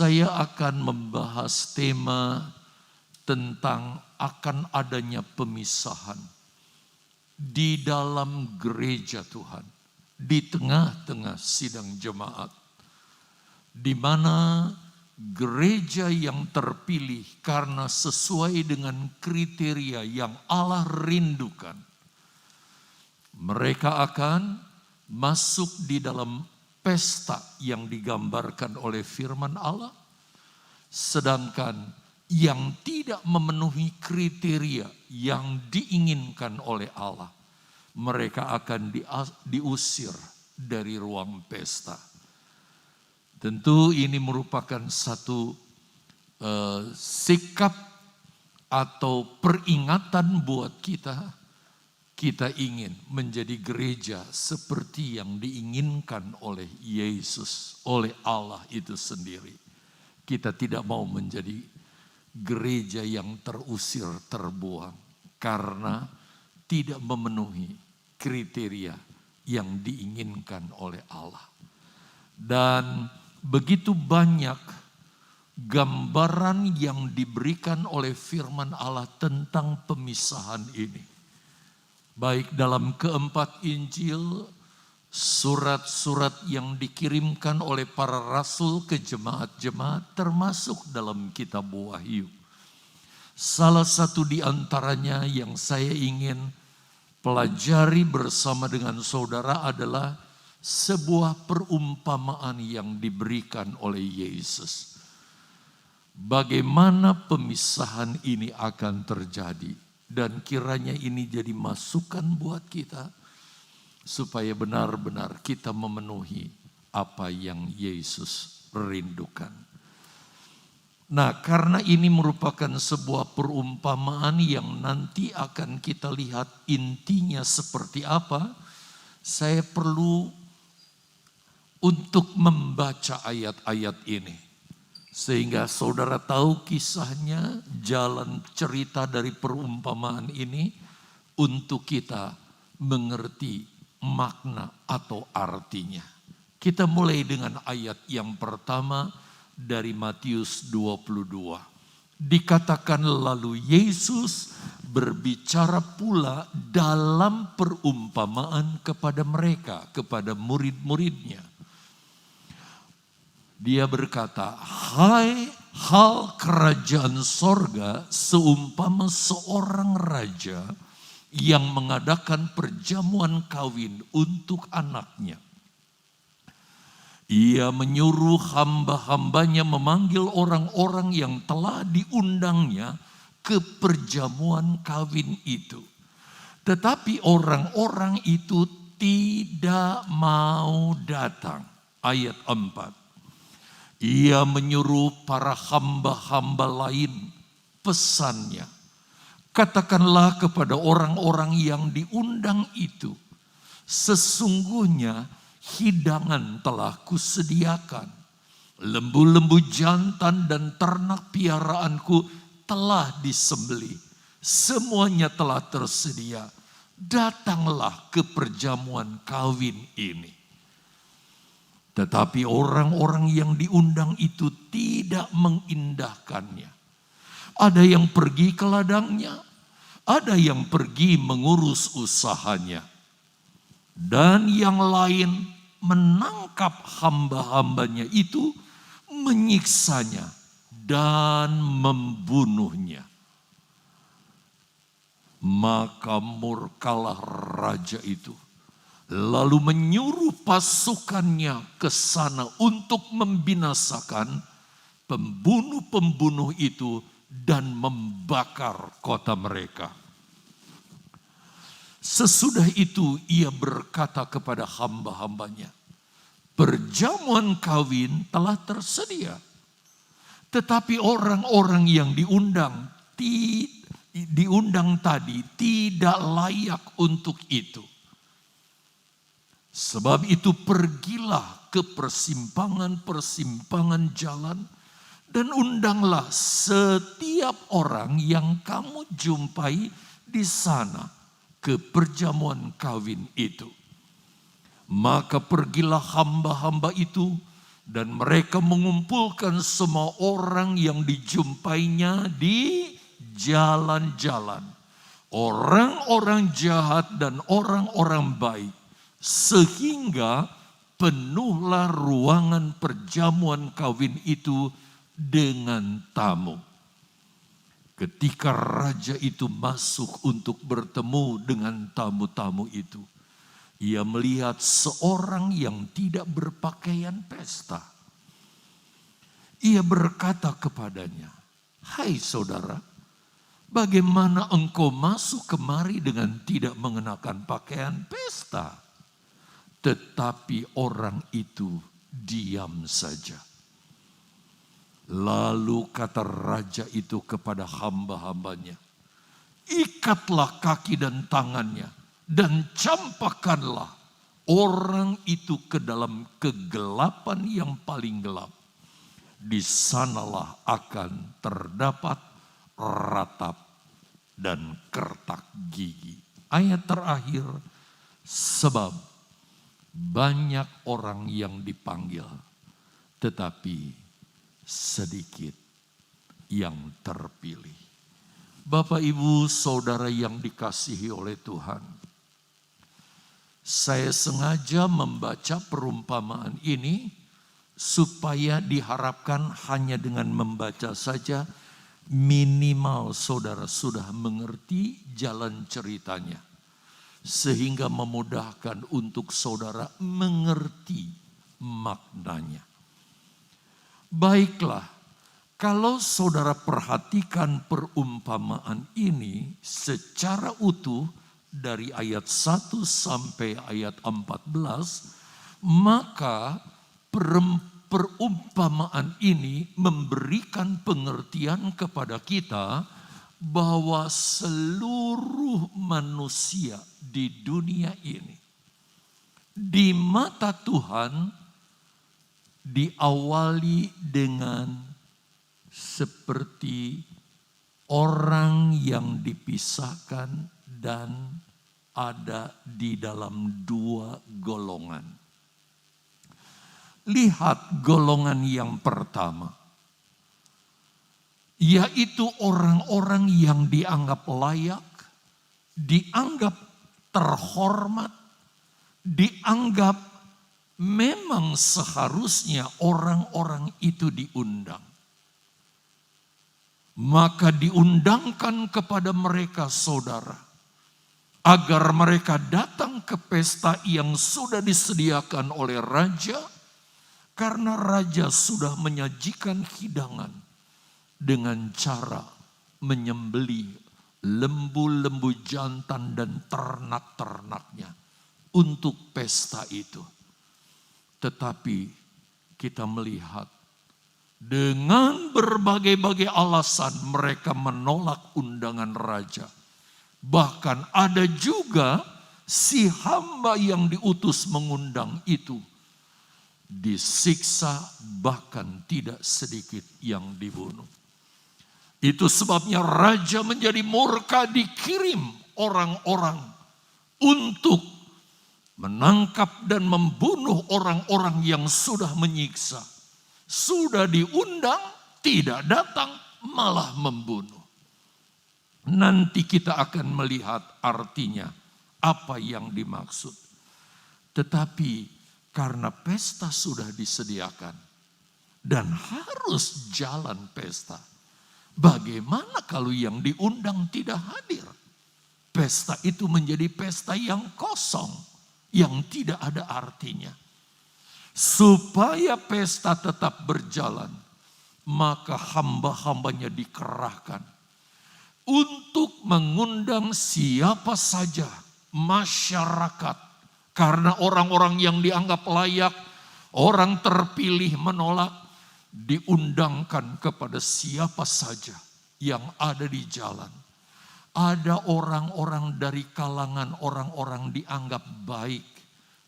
Saya akan membahas tema tentang akan adanya pemisahan di dalam gereja Tuhan, di tengah-tengah sidang jemaat, di mana gereja yang terpilih karena sesuai dengan kriteria yang Allah rindukan, mereka akan masuk di dalam pesta yang digambarkan oleh firman Allah, sedangkan yang tidak memenuhi kriteria yang diinginkan oleh Allah, mereka akan diusir dari ruang pesta. Tentu ini merupakan satu sikap atau peringatan buat kita. Kita ingin menjadi gereja seperti yang diinginkan oleh Yesus, oleh Allah itu sendiri. Kita tidak mau menjadi gereja yang terusir, terbuang karena tidak memenuhi kriteria yang diinginkan oleh Allah. Dan begitu banyak gambaran yang diberikan oleh firman Allah tentang pemisahan ini. Baik dalam keempat Injil, surat-surat yang dikirimkan oleh para rasul ke jemaat-jemaat termasuk dalam kitab Wahyu. Salah satu di antaranya yang saya ingin pelajari bersama dengan saudara adalah sebuah perumpamaan yang diberikan oleh Yesus. Bagaimana pemisahan ini akan terjadi? Dan kiranya ini jadi masukan buat kita supaya benar-benar kita memenuhi apa yang Yesus rindukan. Nah, karena ini merupakan sebuah perumpamaan yang nanti akan kita lihat intinya seperti apa, saya perlu untuk membaca ayat-ayat ini. Sehingga saudara tahu kisahnya, jalan cerita dari perumpamaan ini untuk kita mengerti makna atau artinya. Kita mulai dengan ayat yang pertama dari Matius 22. Dikatakan lalu Yesus berbicara pula dalam perumpamaan kepada mereka, kepada murid-muridnya. Dia berkata, hai hal kerajaan sorga seumpama seorang raja yang mengadakan perjamuan kawin untuk anaknya. Ia menyuruh hamba-hambanya memanggil orang-orang yang telah diundangnya ke perjamuan kawin itu. Tetapi orang-orang itu tidak mau datang. Ayat 4. Ia menyuruh para hamba-hamba lain, pesannya, katakanlah kepada orang-orang yang diundang itu, sesungguhnya hidangan telah kusediakan, lembu-lembu jantan dan ternak piaraanku telah disembelih, semuanya telah tersedia, datanglah ke perjamuan kawin ini. Tetapi orang-orang yang diundang itu tidak mengindahkannya. Ada yang pergi ke ladangnya, ada yang pergi mengurus usahanya. Dan yang lain menangkap hamba-hambanya itu, menyiksanya dan membunuhnya. Maka murkalah raja itu, lalu menyuruh pasukannya ke sana untuk membinasakan pembunuh-pembunuh itu dan membakar kota mereka. Sesudah itu ia berkata kepada hamba-hambanya, perjamuan kawin telah tersedia, tetapi orang-orang yang diundang tadi tidak layak untuk itu. Sebab itu pergilah ke persimpangan-persimpangan jalan dan undanglah setiap orang yang kamu jumpai di sana ke perjamuan kawin itu. Maka pergilah hamba-hamba itu Dan mereka mengumpulkan semua orang yang dijumpainya di jalan-jalan. Orang-orang jahat dan orang-orang baik. Sehingga penuhlah ruangan perjamuan kawin itu dengan tamu. Ketika raja itu masuk untuk bertemu dengan tamu-tamu itu, ia melihat seorang yang tidak berpakaian pesta. Ia berkata kepadanya, "Hai saudara, bagaimana engkau masuk kemari dengan tidak mengenakan pakaian pesta?" Tetapi orang itu diam saja. Lalu kata raja itu kepada hamba-hambanya, "Ikatlah kaki dan tangannya, dan campakkanlah orang itu ke dalam kegelapan yang paling gelap. Di sanalah akan terdapat ratap dan kertak gigi." Ayat terakhir, sebab banyak orang yang dipanggil, tetapi sedikit yang terpilih. Bapak, Ibu, Saudara yang dikasihi oleh Tuhan, saya sengaja membaca perumpamaan ini supaya diharapkan hanya dengan membaca saja minimal saudara sudah mengerti jalan ceritanya. Sehingga memudahkan untuk saudara mengerti maknanya. Baiklah, kalau saudara perhatikan perumpamaan ini secara utuh dari ayat 1 sampai ayat 14, maka perumpamaan ini memberikan pengertian kepada kita bahwa seluruh manusia di dunia ini di mata Tuhan diawali dengan seperti orang yang dipisahkan dan ada di dalam dua golongan. Lihat golongan yang pertama, yaitu orang-orang yang dianggap layak, dianggap terhormat, dianggap memang seharusnya orang-orang itu diundang. Maka diundangkan kepada mereka saudara, agar mereka datang ke pesta yang sudah disediakan oleh raja, karena raja sudah menyajikan hidangan dengan cara menyembelih lembu-lembu jantan dan ternak-ternaknya untuk pesta itu. Tetapi kita melihat dengan berbagai-bagai alasan mereka menolak undangan raja. Bahkan ada juga si hamba yang diutus mengundang itu disiksa, bahkan tidak sedikit yang dibunuh. Itu sebabnya raja menjadi murka, dikirim orang-orang untuk menangkap dan membunuh orang-orang yang sudah menyiksa. Sudah diundang, tidak datang, malah membunuh. Nanti kita akan melihat artinya apa yang dimaksud. Tetapi karena pesta sudah disediakan dan harus jalan pesta, bagaimana kalau yang diundang tidak hadir? Pesta itu menjadi pesta yang kosong, yang tidak ada artinya. Supaya pesta tetap berjalan, maka hamba-hambanya dikerahkan untuk mengundang siapa saja masyarakat. Karena orang-orang yang dianggap layak, orang terpilih menolak, diundangkan kepada siapa saja yang ada di jalan. Ada orang-orang dari kalangan orang-orang dianggap baik,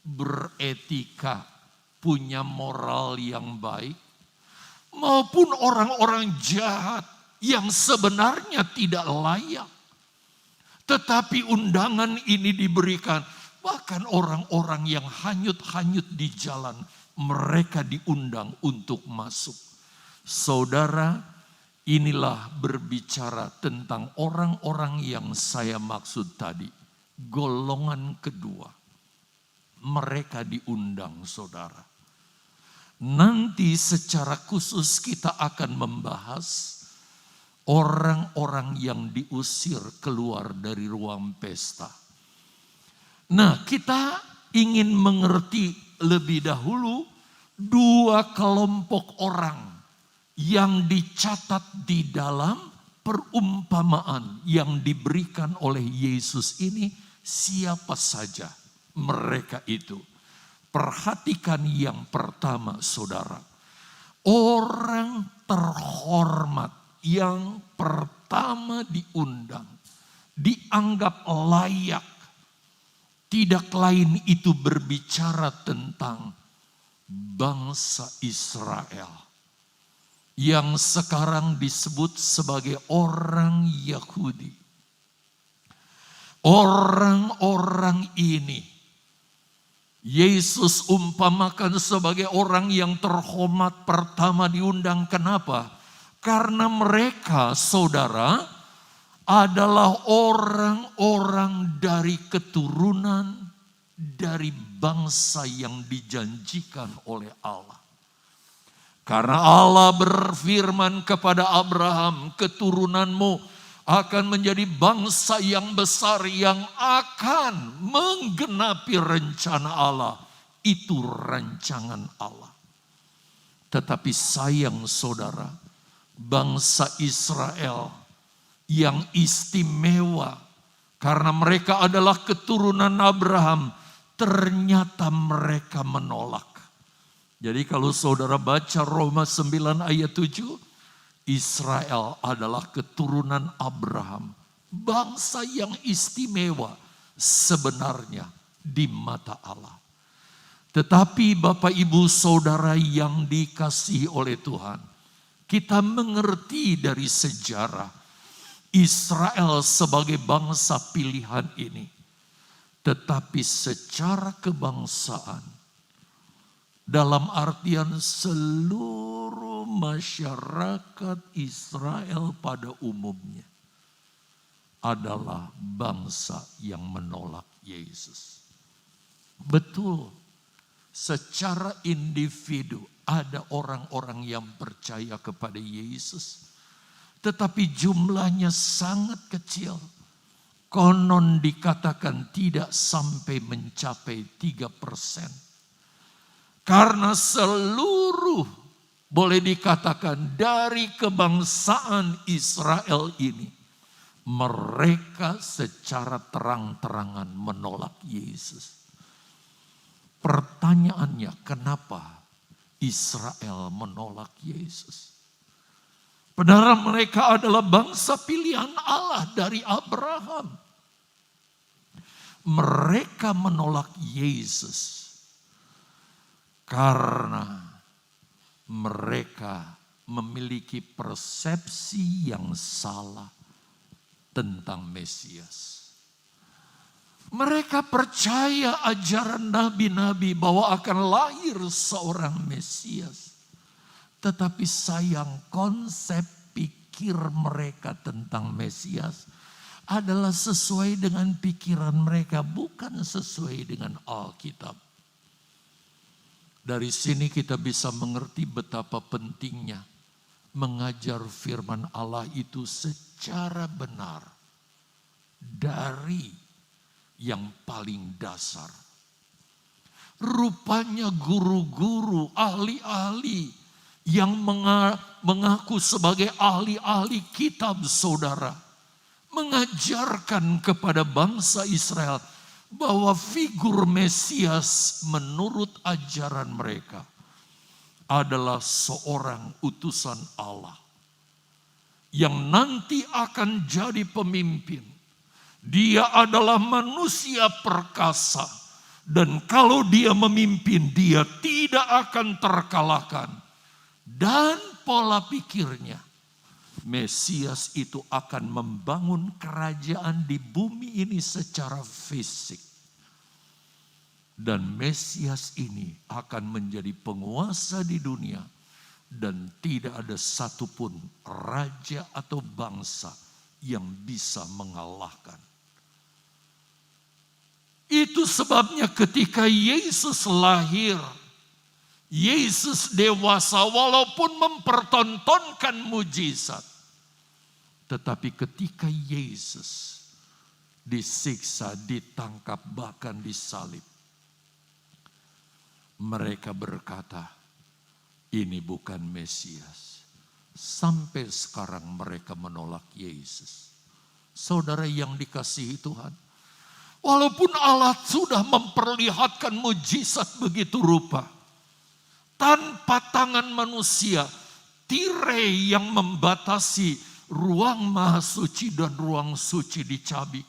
beretika, punya moral yang baik, maupun orang-orang jahat yang sebenarnya tidak layak. Tetapi undangan ini diberikan, wah bahkan orang-orang yang hanyut-hanyut di jalan, mereka diundang untuk masuk. Saudara, inilah berbicara tentang orang-orang yang saya maksud tadi. Golongan kedua, mereka diundang, saudara. Nanti secara khusus kita akan membahas orang-orang yang diusir keluar dari ruang pesta. Nah, kita ingin mengerti lebih dahulu dua kelompok orang yang dicatat di dalam perumpamaan yang diberikan oleh Yesus ini. Siapa saja mereka itu? Perhatikan yang pertama, saudara. Orang terhormat yang pertama diundang, dianggap layak. Tidak lain itu berbicara tentang bangsa Israel yang sekarang disebut sebagai orang Yahudi. Orang-orang ini Yesus umpamakan sebagai orang yang terhormat pertama diundang. Kenapa? Karena mereka, saudara, adalah orang-orang dari keturunan dari bangsa yang dijanjikan oleh Allah. Karena Allah berfirman kepada Abraham, keturunanmu akan menjadi bangsa yang besar yang akan menggenapi rencana Allah. Itu rancangan Allah. Tetapi sayang saudara, bangsa Israel yang istimewa karena mereka adalah keturunan Abraham, ternyata mereka menolak. Jadi kalau saudara baca Roma 9 ayat 7, Israel adalah keturunan Abraham, bangsa yang istimewa sebenarnya di mata Allah. Tetapi Bapak Ibu Saudara yang dikasihi oleh Tuhan, kita mengerti dari sejarah Israel sebagai bangsa pilihan ini. Tetapi secara kebangsaan, dalam artian seluruh masyarakat Israel pada umumnya adalah bangsa yang menolak Yesus. Betul, secara individu ada orang-orang yang percaya kepada Yesus, tetapi jumlahnya sangat kecil. Konon dikatakan tidak sampai mencapai 3%. Karena seluruh, boleh dikatakan dari kebangsaan Israel ini, mereka secara terang-terangan menolak Yesus. Pertanyaannya, kenapa Israel menolak Yesus? Padahal mereka adalah bangsa pilihan Allah dari Abraham. Mereka menolak Yesus karena mereka memiliki persepsi yang salah tentang Mesias. Mereka percaya ajaran nabi-nabi bahwa akan lahir seorang Mesias. Tetapi sayang, konsep pikir mereka tentang Mesias adalah sesuai dengan pikiran mereka, bukan sesuai dengan Alkitab. Dari sini kita bisa mengerti betapa pentingnya mengajar firman Allah itu secara benar dari yang paling dasar. Rupanya guru-guru, ahli-ahli yang mengaku sebagai ahli-ahli kitab, saudara, mengajarkan kepada bangsa Israel bahwa figur Mesias menurut ajaran mereka adalah seorang utusan Allah yang nanti akan jadi pemimpin. Dia adalah manusia perkasa, dan kalau dia memimpin, dia tidak akan terkalahkan. Dan pola pikirnya, Mesias itu akan membangun kerajaan di bumi ini secara fisik. Dan Mesias ini akan menjadi penguasa di dunia. Dan tidak ada satupun raja atau bangsa yang bisa mengalahkan. Itu sebabnya ketika Yesus lahir, Yesus dewasa walaupun mempertontonkan mujizat. Tetapi ketika Yesus disiksa, ditangkap, bahkan disalib, mereka berkata, ini bukan Mesias. Sampai sekarang mereka menolak Yesus. Saudara yang dikasihi Tuhan, walaupun Allah sudah memperlihatkan mujizat begitu rupa, tanpa tangan manusia, tirai yang membatasi ruang maha suci dan ruang suci dicabik.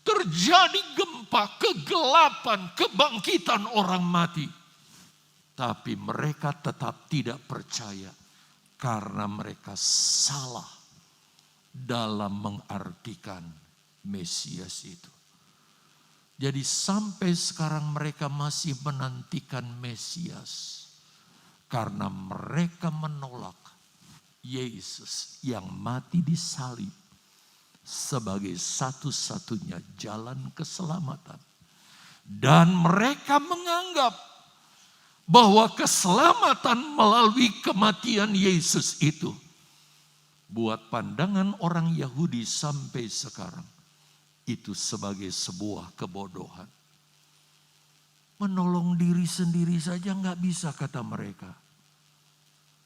Terjadi gempa, kegelapan, kebangkitan orang mati. Tapi mereka tetap tidak percaya karena mereka salah dalam mengartikan Mesias itu. Jadi sampai sekarang mereka masih menantikan Mesias karena mereka menolak Yesus yang mati di salib sebagai satu-satunya jalan keselamatan. Dan mereka menganggap bahwa keselamatan melalui kematian Yesus itu, buat pandangan orang Yahudi sampai sekarang, itu sebagai sebuah kebodohan. Menolong diri sendiri saja nggak bisa, kata mereka.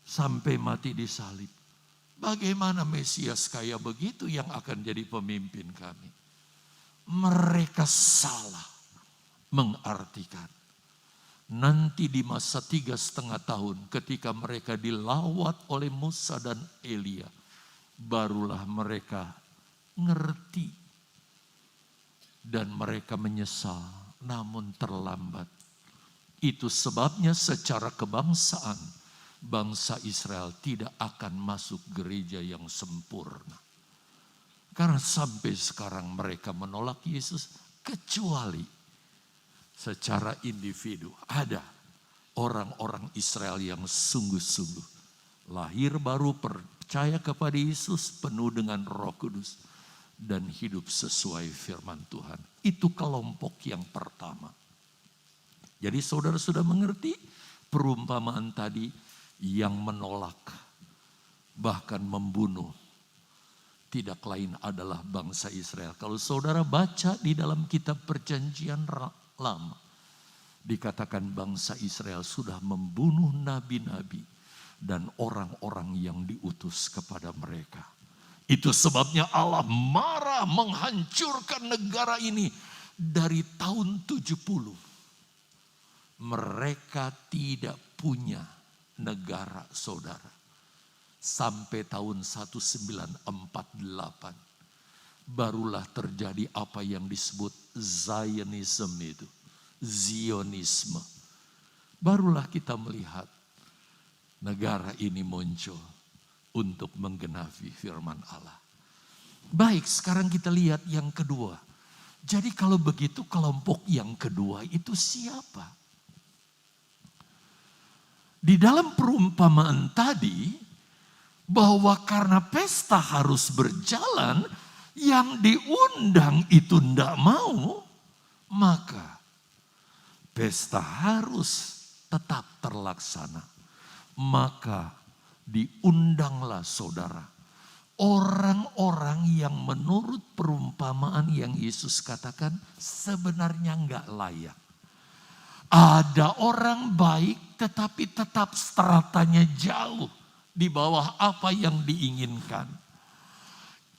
Sampai mati di salib. Bagaimana Mesias kayak begitu yang akan jadi pemimpin kami? Mereka salah mengartikan. Nanti di masa 3,5 tahun ketika mereka dilawat oleh Musa dan Elia, barulah mereka ngerti. Dan mereka menyesal, namun terlambat. Itu sebabnya secara kebangsaan, bangsa Israel tidak akan masuk gereja yang sempurna. Karena sampai sekarang mereka menolak Yesus, kecuali secara individu. Ada orang-orang Israel yang sungguh-sungguh lahir baru, percaya kepada Yesus, penuh dengan Roh Kudus, dan hidup sesuai firman Tuhan. Itu kelompok yang pertama. Jadi saudara sudah mengerti perumpamaan tadi, yang menolak bahkan membunuh tidak lain adalah bangsa Israel. Kalau saudara baca di dalam kitab Perjanjian Lama, dikatakan bangsa Israel sudah membunuh nabi-nabi dan orang-orang yang diutus kepada mereka. Itu sebabnya Allah marah menghancurkan negara ini dari tahun 70. Mereka tidak punya negara, saudara. Sampai tahun 1948 barulah terjadi apa yang disebut Zionisme itu. Zionisme. Barulah kita melihat negara ini muncul untuk menggenapi firman Allah. Baik, sekarang kita lihat yang kedua. Jadi kalau begitu kelompok yang kedua itu siapa? Di dalam perumpamaan tadi, bahwa karena pesta harus berjalan, yang diundang itu tidak mau, maka pesta harus tetap terlaksana. Maka diundanglah saudara, orang-orang yang menurut perumpamaan yang Yesus katakan sebenarnya enggak layak. Ada orang baik tetapi tetap stratanya jauh di bawah apa yang diinginkan.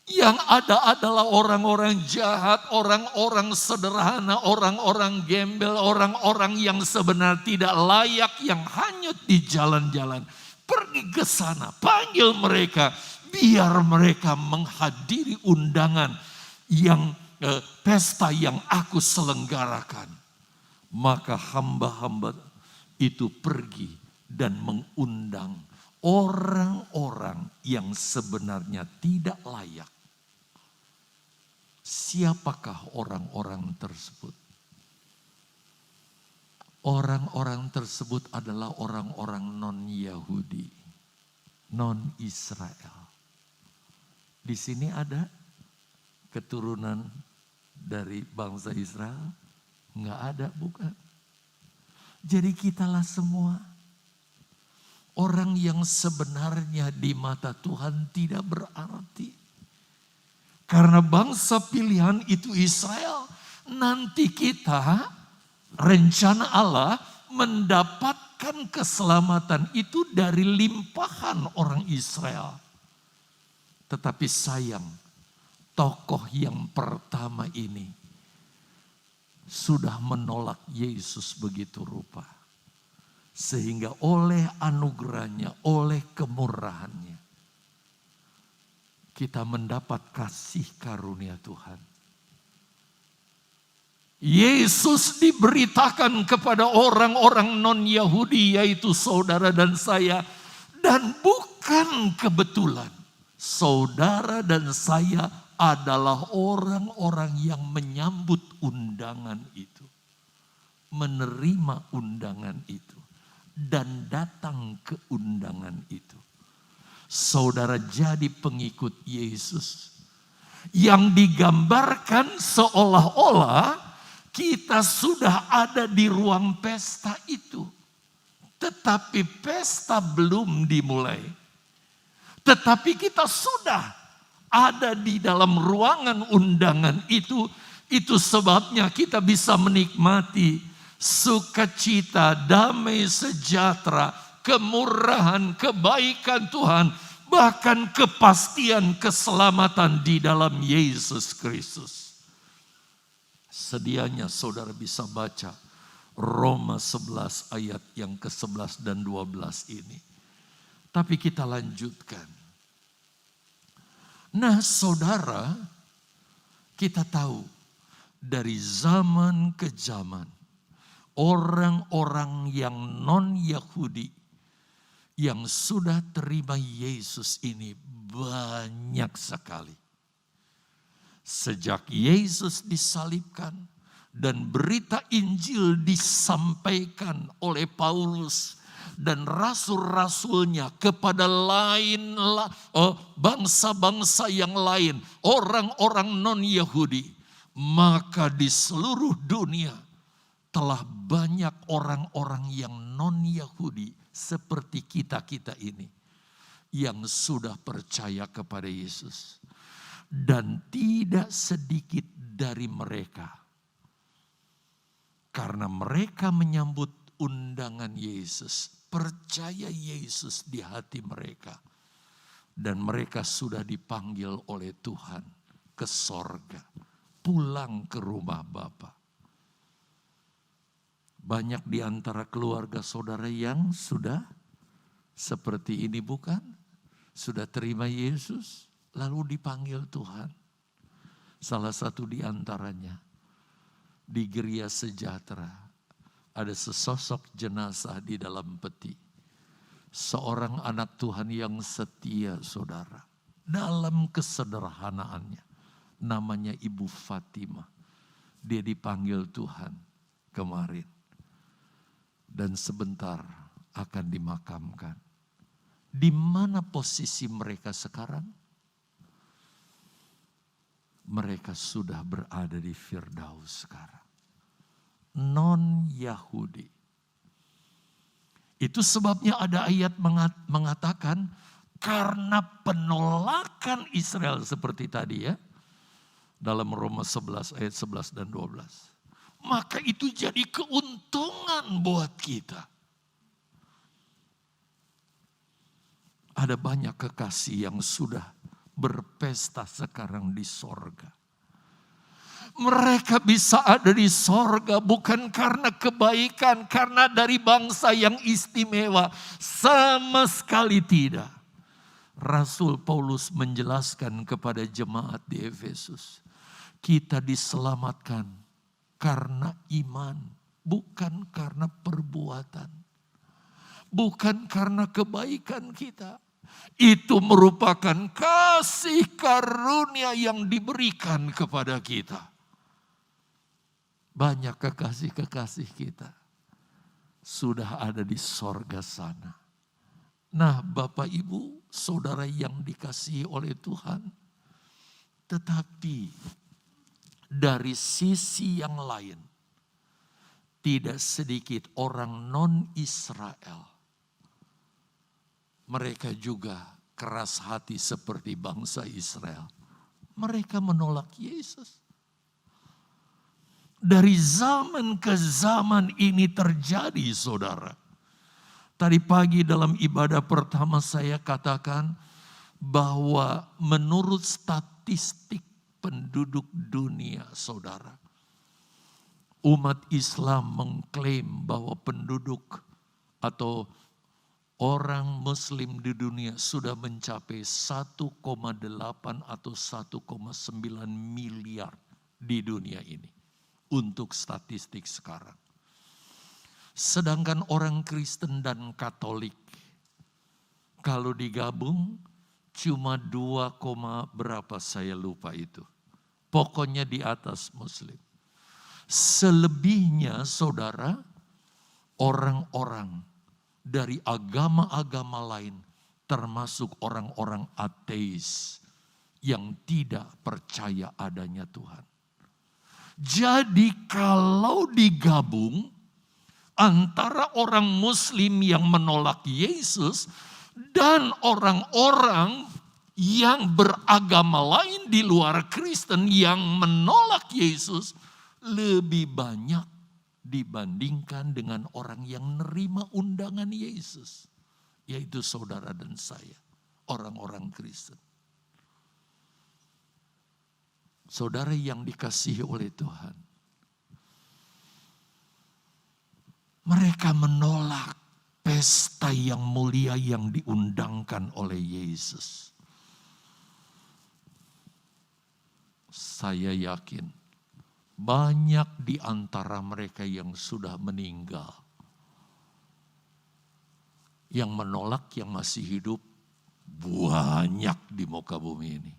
Yang ada adalah orang-orang jahat, orang-orang sederhana, orang-orang gembel, orang-orang yang sebenarnya tidak layak, yang hanyut di jalan-jalan. Pergi ke sana, panggil mereka, biar mereka menghadiri undangan yang pesta yang aku selenggarakan. Maka hamba-hamba itu pergi dan mengundang orang-orang yang sebenarnya tidak layak. Siapakah orang-orang tersebut? Orang-orang tersebut adalah orang-orang non-Yahudi, non-Israel. Di sini ada keturunan dari bangsa Israel? Enggak ada, bukan. Jadi kitalah semua orang yang sebenarnya di mata Tuhan tidak berarti. Karena bangsa pilihan itu Israel. Nanti kita, rencana Allah mendapatkan keselamatan itu dari limpahan orang Israel. Tetapi sayang, tokoh yang pertama ini sudah menolak Yesus begitu rupa. Sehingga oleh anugerahnya, oleh kemurahannya, kita mendapat kasih karunia Tuhan. Yesus diberitakan kepada orang-orang non-Yahudi, yaitu saudara dan saya. Dan bukan kebetulan, saudara dan saya adalah orang-orang yang menyambut undangan itu. Menerima undangan itu. Dan datang ke undangan itu. Saudara jadi pengikut Yesus. Yang digambarkan seolah-olah kita sudah ada di ruang pesta itu. Tetapi pesta belum dimulai. Tetapi kita sudah ada di dalam ruangan undangan itu. Itu sebabnya kita bisa menikmati sukacita, damai sejahtera, kemurahan, kebaikan Tuhan, bahkan kepastian keselamatan di dalam Yesus Kristus. Sedianya saudara bisa baca Roma 11 ayat yang ke-11 dan 12 ini. Tapi kita lanjutkan. Nah saudara, kita tahu dari zaman ke zaman, orang-orang yang non-Yahudi yang sudah terima Yesus ini banyak sekali. Sejak Yesus disalibkan dan berita Injil disampaikan oleh Paulus dan rasul-rasulnya kepada bangsa-bangsa yang lain, orang-orang non-Yahudi, maka di seluruh dunia telah banyak orang-orang yang non-Yahudi seperti kita-kita ini yang sudah percaya kepada Yesus. Dan tidak sedikit dari mereka, karena mereka menyambut undangan Yesus, percaya Yesus di hati mereka. Dan mereka sudah dipanggil oleh Tuhan ke sorga, pulang ke rumah Bapa. Banyak di antara keluarga saudara yang sudah seperti ini bukan? Sudah terima Yesus, lalu dipanggil Tuhan. Salah satu di antaranya, di Geria Sejahtera, ada sesosok jenazah di dalam peti. Seorang anak Tuhan yang setia saudara. Dalam kesederhanaannya, namanya Ibu Fatimah. Dia dipanggil Tuhan kemarin. Dan sebentar akan dimakamkan. Di mana posisi mereka sekarang? Mereka sudah berada di Firdaus sekarang. Non-Yahudi. Itu sebabnya ada ayat mengatakan karena penolakan Israel seperti tadi ya. Dalam Roma 11 ayat 11 dan 12. Maka itu jadi keuntungan buat kita. Ada banyak kekasih yang sudah berpesta sekarang di sorga. Mereka bisa ada di sorga bukan karena kebaikan, karena dari bangsa yang istimewa. Sama sekali tidak. Rasul Paulus menjelaskan kepada jemaat di Efesus. Kita diselamatkan karena iman, bukan karena perbuatan. Bukan karena kebaikan kita. Itu merupakan kasih karunia yang diberikan kepada kita. Banyak kekasih-kekasih kita sudah ada di sorga sana. Nah, Bapak Ibu, saudara yang dikasihi oleh Tuhan, tetapi dari sisi yang lain, tidak sedikit orang non-Israel. Mereka juga keras hati seperti bangsa Israel. Mereka menolak Yesus. Dari zaman ke zaman ini terjadi, saudara. Tadi pagi dalam ibadah pertama saya katakan bahwa menurut statistik penduduk dunia, saudara, umat Islam mengklaim bahwa penduduk atau orang Muslim di dunia sudah mencapai 1,8 atau 1,9 miliar di dunia ini. Untuk statistik sekarang. Sedangkan orang Kristen dan Katolik, kalau digabung cuma 2, berapa saya lupa itu. Pokoknya di atas Muslim. Selebihnya saudara, orang-orang dari agama-agama lain, termasuk orang-orang ateis yang tidak percaya adanya Tuhan. Jadi kalau digabung antara orang Muslim yang menolak Yesus dan orang-orang yang beragama lain di luar Kristen yang menolak Yesus lebih banyak dibandingkan dengan orang yang nerima undangan Yesus, yaitu saudara dan saya, orang-orang Kristen. Saudara yang dikasihi oleh Tuhan, mereka menolak pesta yang mulia yang diundangkan oleh Yesus. Saya yakin banyak di antara mereka yang sudah meninggal, yang menolak, yang masih hidup, banyak di muka bumi ini.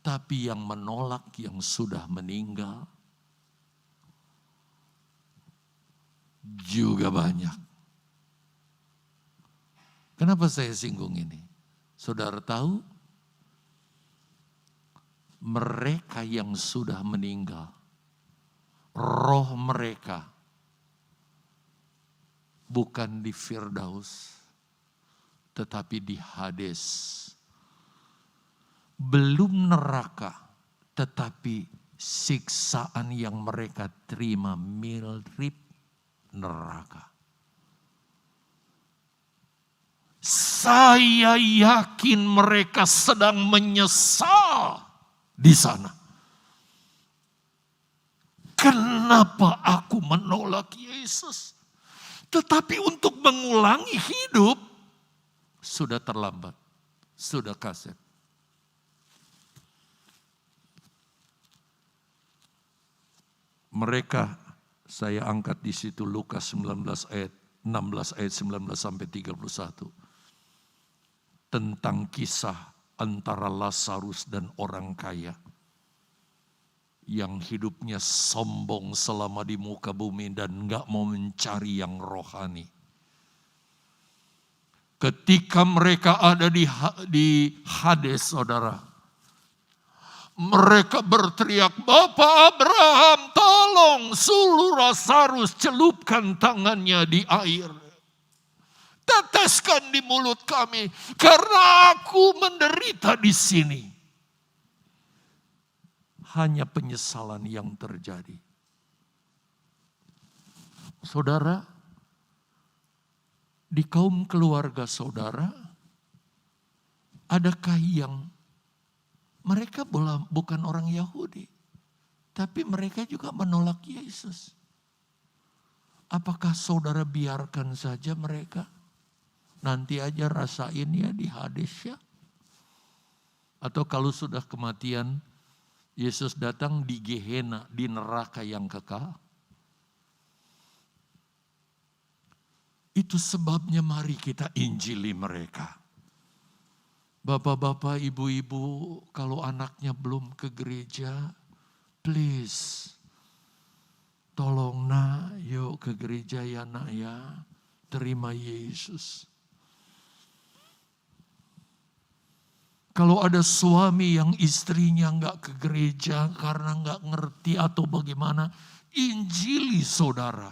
Tapi yang menolak, yang sudah meninggal, juga banyak. Kenapa saya singgung ini? Saudara tahu, mereka yang sudah meninggal, roh mereka bukan di Firdaus, tetapi di Hades. Belum neraka, tetapi siksaan yang mereka terima mirip neraka. Saya yakin mereka sedang menyesal di sana. Kenapa aku menolak Yesus? Tetapi untuk mengulangi hidup sudah terlambat, sudah kaset. Mereka, saya angkat di situ Lukas 16 ayat 16 ayat 19 sampai 31. Tentang kisah antara Lazarus dan orang kaya. Yang hidupnya sombong selama di muka bumi dan gak mau mencari yang rohani. Ketika mereka ada di Hades, saudara. Mereka berteriak, Bapak Abraham, tolong suruh Lazarus celupkan tangannya di air. Teteskan di mulut kami, karena aku menderita di sini. Hanya penyesalan yang terjadi. Saudara, di kaum keluarga saudara, adakah yang mereka bukan orang Yahudi, tapi mereka juga menolak Yesus? Apakah saudara biarkan saja mereka? Nanti aja rasain ya di Hades ya. Atau kalau sudah kematian, Yesus datang di Gehenna, di neraka yang kekal. Itu sebabnya mari kita injili mereka. Bapak-bapak, ibu-ibu, kalau anaknya belum ke gereja, please, tolong nak, yuk ke gereja ya nak ya. Terima Yesus. Kalau ada suami yang istrinya nggak ke gereja karena nggak ngerti atau bagaimana, injili saudara.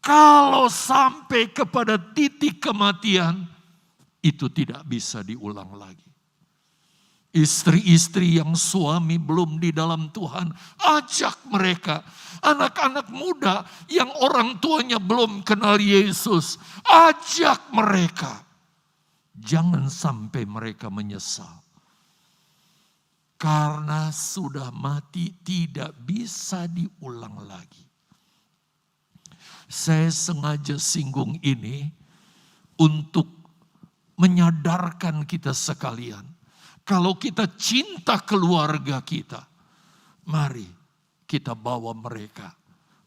Kalau sampai kepada titik kematian, itu tidak bisa diulang lagi. Istri-istri yang suami belum di dalam Tuhan, ajak mereka. Anak-anak muda yang orang tuanya belum kenal Yesus, ajak mereka. Jangan sampai mereka menyesal. Karena sudah mati tidak bisa diulang lagi. Saya sengaja singgung ini untuk menyadarkan kita sekalian. Kalau kita cinta keluarga kita, mari kita bawa mereka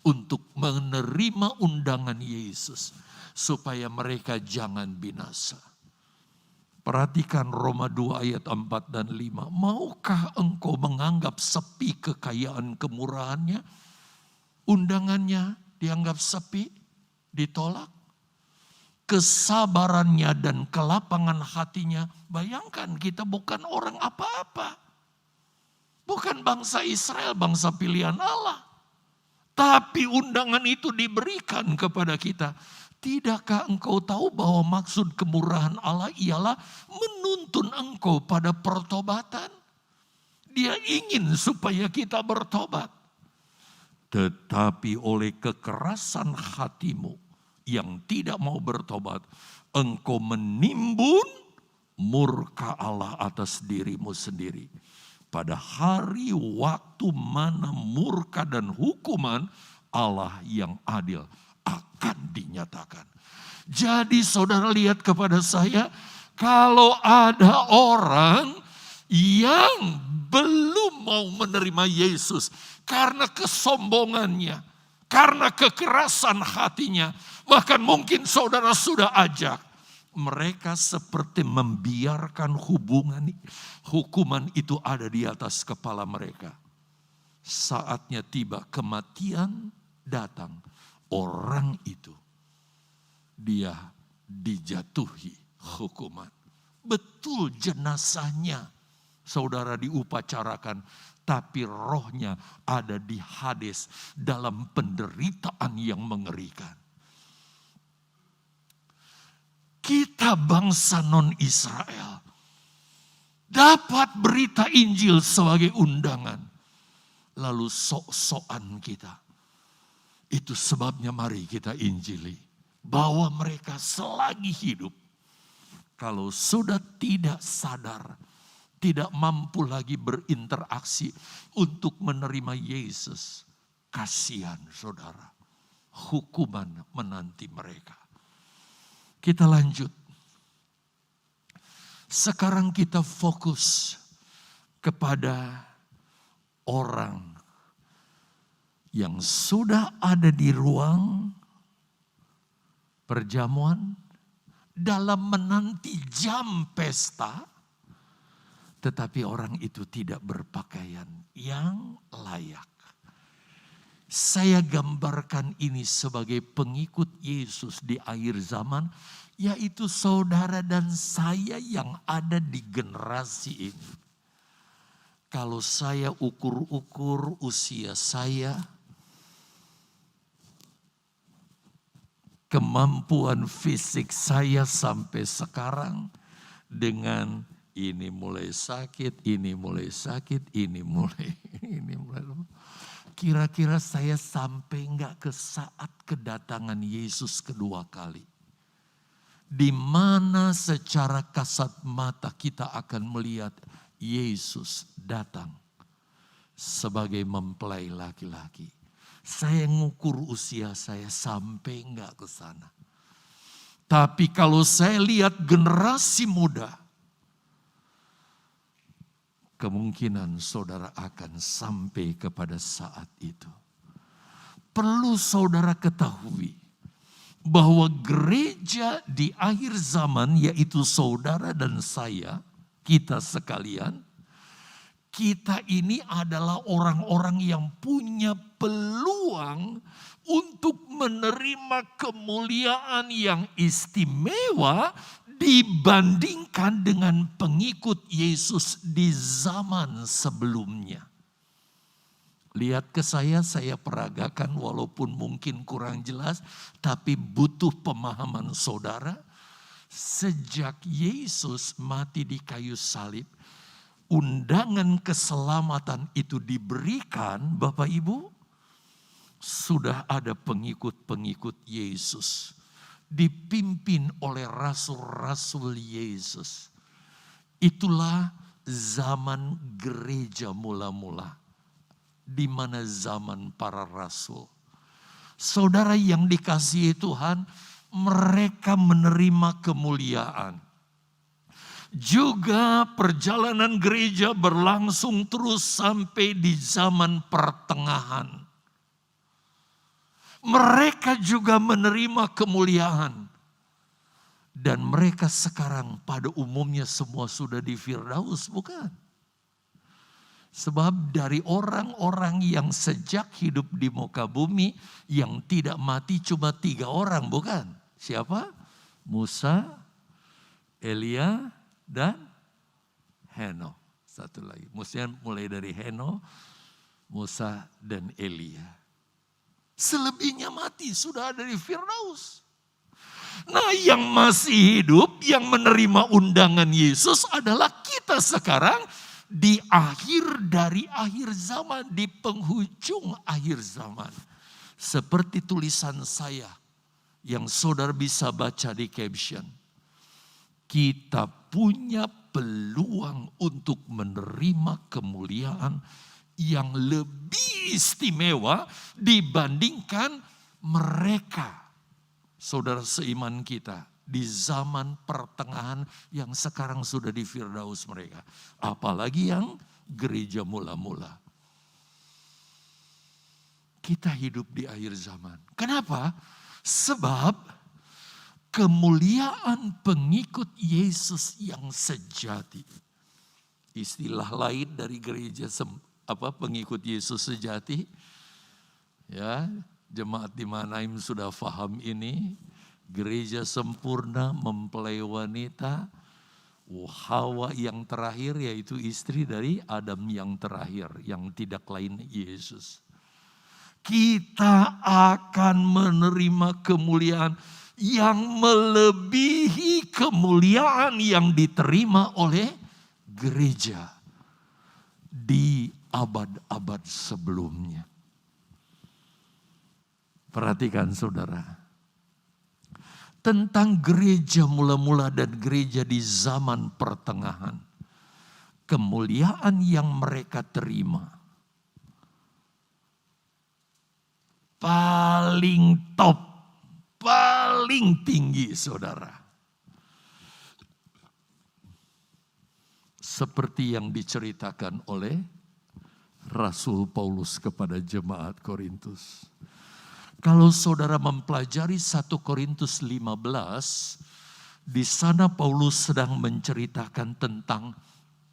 untuk menerima undangan Yesus. Supaya mereka jangan binasa. Perhatikan Roma 2 ayat 4 dan 5. Maukah engkau menganggap sepi kekayaan kemurahannya? Undangannya dianggap sepi, ditolak. Kesabarannya dan kelapangan hatinya. Bayangkan kita bukan orang apa-apa. Bukan bangsa Israel, bangsa pilihan Allah. Tapi undangan itu diberikan kepada kita. Tidakkah engkau tahu bahwa maksud kemurahan Allah ialah menuntun engkau pada pertobatan? Dia ingin supaya kita bertobat. Tetapi oleh kekerasan hatimu yang tidak mau bertobat, engkau menimbun murka Allah atas dirimu sendiri. Pada hari waktu mana murka dan hukuman Allah yang adil akan dinyatakan. Jadi saudara lihat kepada saya, kalau ada orang yang belum mau menerima Yesus karena kesombongannya, karena kekerasan hatinya, bahkan mungkin saudara sudah ajak, mereka seperti membiarkan hukuman itu ada di atas kepala mereka. Saatnya tiba, kematian datang. Orang itu, dia dijatuhi hukuman. Betul jenazahnya, saudara diupacarakan. Tapi rohnya ada di Hades dalam penderitaan yang mengerikan. Kita bangsa non-Israel dapat berita Injil sebagai undangan. Lalu sok-sokan kita. Itu sebabnya mari kita injili. Bawa mereka selagi hidup. Kalau sudah tidak sadar, tidak mampu lagi berinteraksi untuk menerima Yesus. Kasihan saudara. Hukuman menanti mereka. Kita lanjut. Sekarang kita fokus kepada orang yang sudah ada di ruang perjamuan dalam menanti jam pesta, tetapi orang itu tidak berpakaian yang layak. Saya gambarkan ini sebagai pengikut Yesus di akhir zaman, yaitu saudara dan saya yang ada di generasi ini. Kalau saya ukur-ukur usia saya, kemampuan fisik saya sampai sekarang dengan ini mulai sakit, ini mulai sakit, ini mulai. Kira-kira saya sampai enggak ke saat kedatangan Yesus kedua kali. Di mana secara kasat mata kita akan melihat Yesus datang sebagai mempelai laki-laki. Saya ngukur usia saya sampai enggak ke sana. Tapi kalau saya lihat generasi muda, kemungkinan saudara akan sampai kepada saat itu. Perlu saudara ketahui bahwa gereja di akhir zaman, yaitu saudara dan saya, kita sekalian, kita ini adalah orang-orang yang punya peluang untuk menerima kemuliaan yang istimewa dibandingkan dengan pengikut Yesus di zaman sebelumnya. Lihat ke saya peragakan walaupun mungkin kurang jelas, tapi butuh pemahaman saudara. Sejak Yesus mati di kayu salib, undangan keselamatan itu diberikan, Bapak Ibu. Sudah ada pengikut-pengikut Yesus, dipimpin oleh rasul-rasul Yesus. Itulah zaman gereja mula-mula, di mana zaman para rasul. Saudara yang dikasihi Tuhan, mereka menerima kemuliaan. Juga perjalanan gereja berlangsung terus sampai di zaman pertengahan. Mereka juga menerima kemuliaan. Dan mereka sekarang pada umumnya semua sudah di Firdaus, bukan? Sebab dari orang-orang yang sejak hidup di muka bumi yang tidak mati cuma 3 orang, bukan? Siapa? Musa, Elia, dan Henokh. Satu lagi. Mestinya mulai dari Henokh, Musa, dan Elia. Selebihnya mati, sudah ada di Firdaus. Nah, yang masih hidup, yang menerima undangan Yesus adalah kita sekarang di akhir dari akhir zaman, di penghujung akhir zaman. Seperti tulisan saya yang saudara bisa baca di caption. Kita punya peluang untuk menerima kemuliaan yang lebih istimewa dibandingkan mereka, saudara seiman kita, di zaman pertengahan yang sekarang sudah di Firdaus mereka. Apalagi yang gereja mula-mula. Kita hidup di akhir zaman. Kenapa? Sebab kemuliaan pengikut Yesus yang sejati. Istilah lain dari gereja pengikut Yesus sejati. Ya, jemaat di Manaim sudah paham ini. Gereja sempurna mempelai wanita, Hawa yang terakhir yaitu istri dari Adam yang terakhir, yang tidak lain Yesus. Kita akan menerima kemuliaan yang melebihi kemuliaan yang diterima oleh gereja di abad-abad sebelumnya. Perhatikan saudara, tentang gereja mula-mula dan gereja di zaman pertengahan. Kemuliaan yang mereka terima paling top, paling tinggi saudara. Seperti yang diceritakan oleh Rasul Paulus kepada jemaat Korintus. Kalau saudara mempelajari 1 Korintus 15, di sana Paulus sedang menceritakan tentang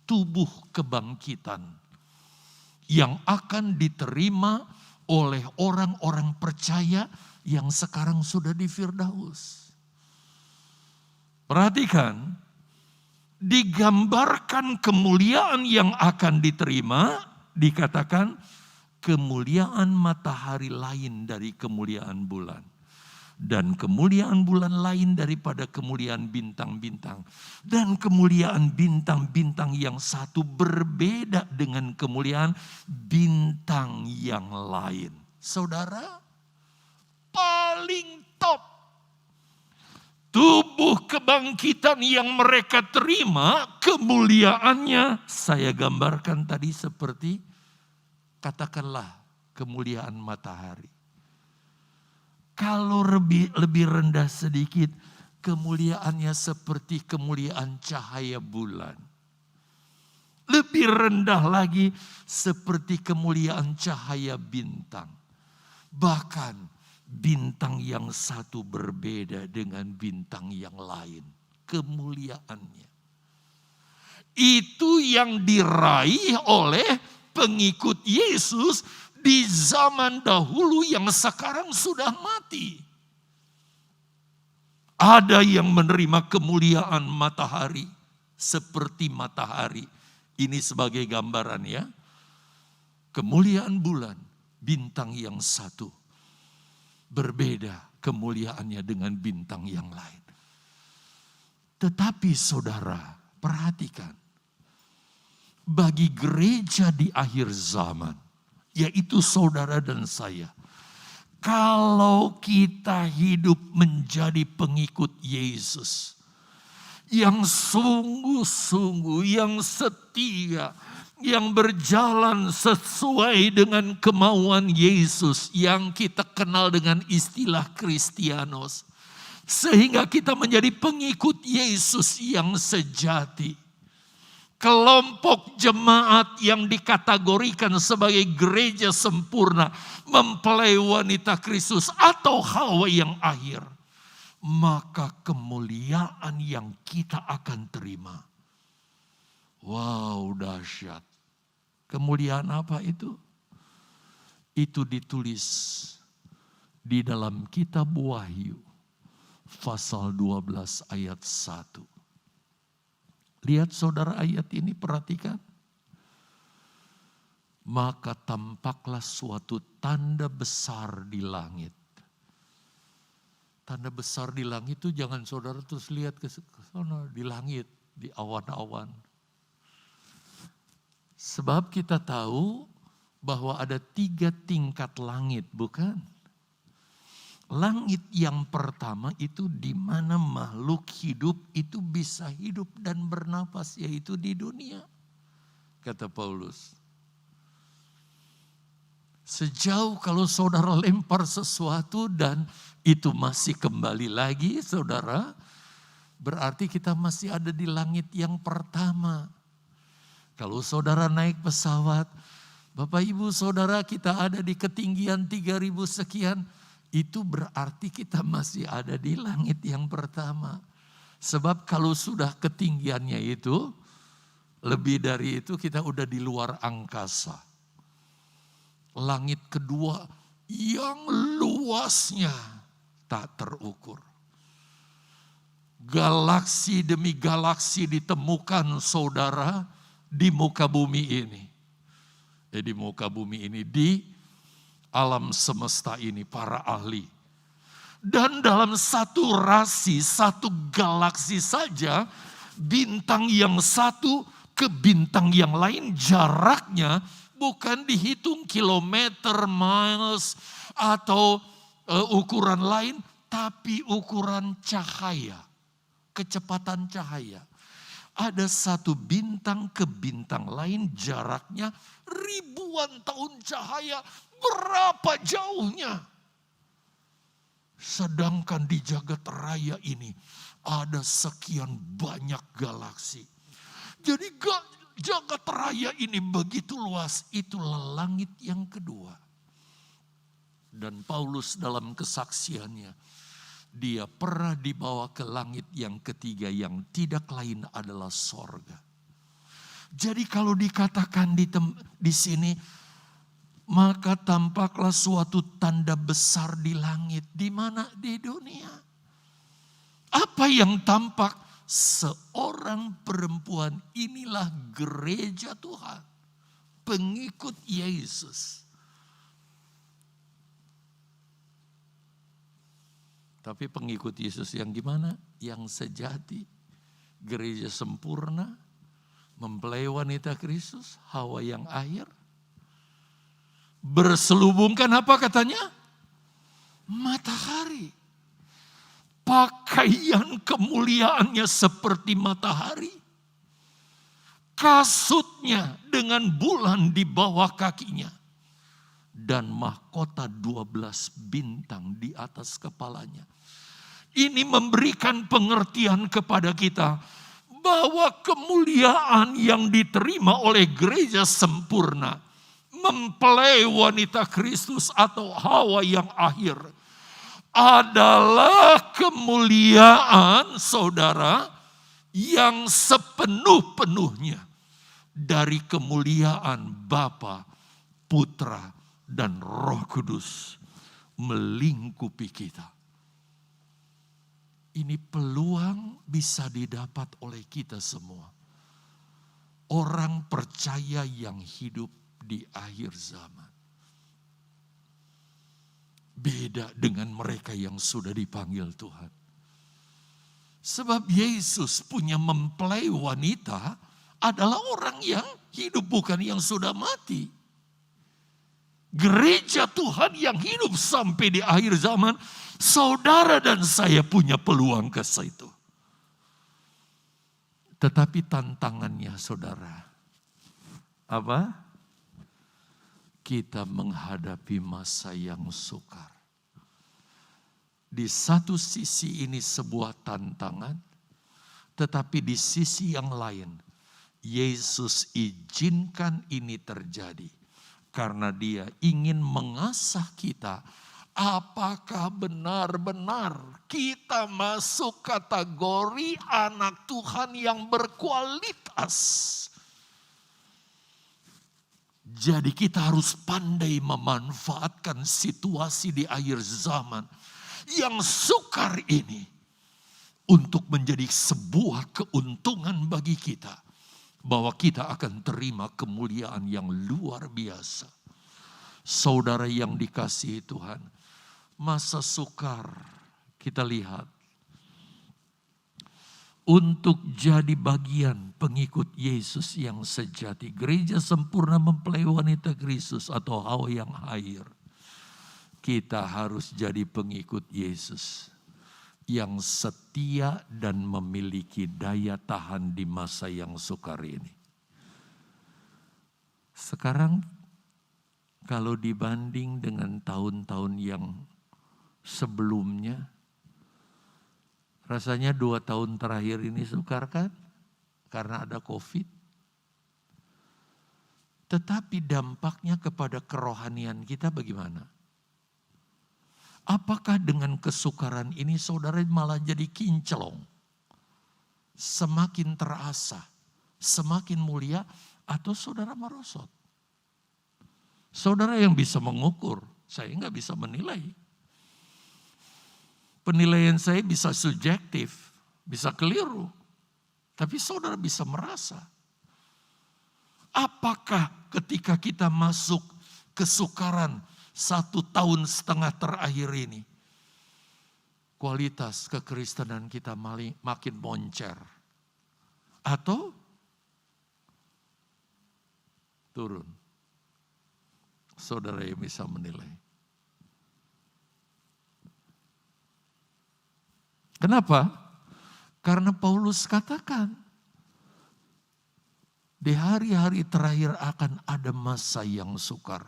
tubuh kebangkitan yang akan diterima oleh orang-orang percaya yang sekarang sudah di Firdaus. Perhatikan, digambarkan kemuliaan yang akan diterima, dikatakan kemuliaan matahari lain dari kemuliaan bulan. Dan kemuliaan bulan lain daripada kemuliaan bintang-bintang. Dan kemuliaan bintang-bintang yang satu berbeda dengan kemuliaan bintang yang lain. Saudara, paling top. Tubuh kebangkitan yang mereka terima, kemuliaannya saya gambarkan tadi seperti katakanlah kemuliaan matahari. Kalau lebih rendah sedikit, kemuliaannya seperti kemuliaan cahaya bulan. Lebih rendah lagi seperti kemuliaan cahaya bintang. Bahkan bintang yang satu berbeda dengan bintang yang lain. Kemuliaannya. Itu yang diraih oleh pengikut Yesus di zaman dahulu yang sekarang sudah mati. Ada yang menerima kemuliaan matahari seperti matahari. Ini sebagai gambaran ya. Kemuliaan bulan, bintang yang satu. Berbeda kemuliaannya dengan bintang yang lain. Tetapi saudara, perhatikan. Bagi gereja di akhir zaman, yaitu saudara dan saya, kalau kita hidup menjadi pengikut Yesus, yang sungguh-sungguh, yang setia, yang berjalan sesuai dengan kemauan Yesus, yang kita kenal dengan istilah Kristianos, sehingga kita menjadi pengikut Yesus yang sejati. Kelompok jemaat yang dikategorikan sebagai gereja sempurna, mempelai wanita Kristus atau Hawa yang akhir, maka kemuliaan yang kita akan terima. Wow, dahsyat. Kemuliaan apa itu? Itu ditulis di dalam kitab Wahyu pasal 12 ayat 1. Lihat saudara ayat ini, perhatikan. Maka tampaklah suatu tanda besar di langit. Tanda besar di langit itu jangan saudara terus lihat ke sana di langit, di awan-awan. Sebab kita tahu bahwa ada 3 tingkat langit, bukan? Langit yang pertama itu di mana makhluk hidup itu bisa hidup dan bernapas, yaitu di dunia. Kata Paulus. Sejauh kalau saudara lempar sesuatu dan itu masih kembali lagi saudara, berarti kita masih ada di langit yang pertama. Kalau saudara naik pesawat, Bapak Ibu Saudara kita ada di ketinggian 3000 sekian, itu berarti kita masih ada di langit yang pertama. Sebab kalau sudah ketinggiannya itu, lebih dari itu kita udah di luar angkasa. Langit kedua yang luasnya tak terukur. Galaksi demi galaksi ditemukan saudara di muka bumi ini. Di muka bumi ini, di alam semesta ini, para ahli. Dan dalam satu rasi, satu galaksi saja, bintang yang satu ke bintang yang lain jaraknya bukan dihitung kilometer, miles, atau ukuran lain, tapi ukuran cahaya, kecepatan cahaya. Ada satu bintang ke bintang lain jaraknya ribuan tahun cahaya. Berapa jauhnya? Sedangkan di jagat raya ini ada sekian banyak galaksi. Jadi jagat raya ini begitu luas, itulah langit yang kedua. Dan Paulus dalam kesaksiannya, dia pernah dibawa ke langit yang ketiga yang tidak lain adalah sorga. Jadi kalau dikatakan di sini, maka tampaklah suatu tanda besar di langit. Di mana? Di dunia. Apa yang tampak? Seorang perempuan, inilah gereja Tuhan. Pengikut Yesus. Tapi pengikut Yesus yang gimana? Yang sejati. Gereja sempurna. Mempelai wanita Kristus. Hawa yang akhir. Berselubungkan apa katanya? Matahari. Pakaian kemuliaannya seperti matahari. Kasutnya dengan bulan di bawah kakinya. Dan mahkota 12 bintang di atas kepalanya. Ini memberikan pengertian kepada kita bahwa kemuliaan yang diterima oleh gereja sempurna, mempelai wanita Kristus atau Hawa yang akhir, adalah kemuliaan saudara yang sepenuh-penuhnya dari kemuliaan Bapa, Putra, dan Roh Kudus melingkupi kita. Ini peluang bisa didapat oleh kita semua. Orang percaya yang hidup di akhir zaman. Beda dengan mereka yang sudah dipanggil Tuhan. Sebab Yesus punya mempelai wanita adalah orang yang hidup, bukan yang sudah mati. Gereja Tuhan yang hidup sampai di akhir zaman, saudara dan saya punya peluang ke situ. Tetapi tantangannya saudara, apa? Kita menghadapi masa yang sukar. Di satu sisi ini sebuah tantangan, tetapi di sisi yang lain, Yesus izinkan ini terjadi. Karena dia ingin mengasah kita, apakah benar-benar kita masuk kategori anak Tuhan yang berkualitas. Jadi kita harus pandai memanfaatkan situasi di akhir zaman yang sukar ini untuk menjadi sebuah keuntungan bagi kita. Bahwa kita akan terima kemuliaan yang luar biasa. Saudara yang dikasihi Tuhan, masa sukar kita lihat. Untuk jadi bagian pengikut Yesus yang sejati. Gereja sempurna mempelai wanita Kristus atau Hawa yang akhir. Kita harus jadi pengikut Yesus yang setia dan memiliki daya tahan di masa yang sukar ini. Sekarang kalau dibanding dengan tahun-tahun yang sebelumnya, rasanya 2 tahun terakhir ini sukar kan? Karena ada COVID. Tetapi dampaknya kepada kerohanian kita bagaimana? Apakah dengan kesukaran ini saudara malah jadi kinclong? Semakin terasa, semakin mulia, atau saudara merosot? Saudara yang bisa mengukur, saya nggak bisa menilai. Penilaian saya bisa subjektif, bisa keliru. Tapi saudara bisa merasa. Apakah ketika kita masuk kesukaran 1,5 tahun terakhir ini, kualitas kekristenan kita makin moncer atau turun? Saudara yang bisa menilai. Kenapa? Karena Paulus katakan, di hari-hari terakhir akan ada masa yang sukar.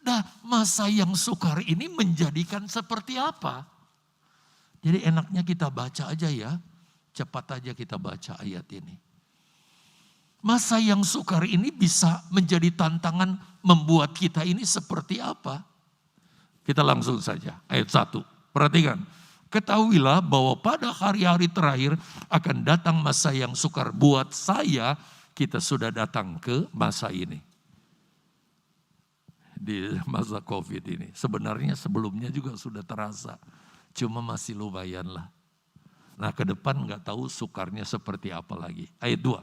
Nah, masa yang sukar ini menjadikan seperti apa? Jadi enaknya kita baca aja ya. Cepat aja kita baca ayat ini. Masa yang sukar ini bisa menjadi tantangan membuat kita ini seperti apa? Kita langsung saja. Ayat 1. Perhatikan. Ketahuilah bahwa pada hari-hari terakhir akan datang masa yang sukar. Buat saya, kita sudah datang ke masa ini. Di masa COVID ini. Sebenarnya sebelumnya juga sudah terasa. Cuma masih lumayan lah. Nah ke depan gak tahu sukarnya seperti apa lagi. Ayat 2.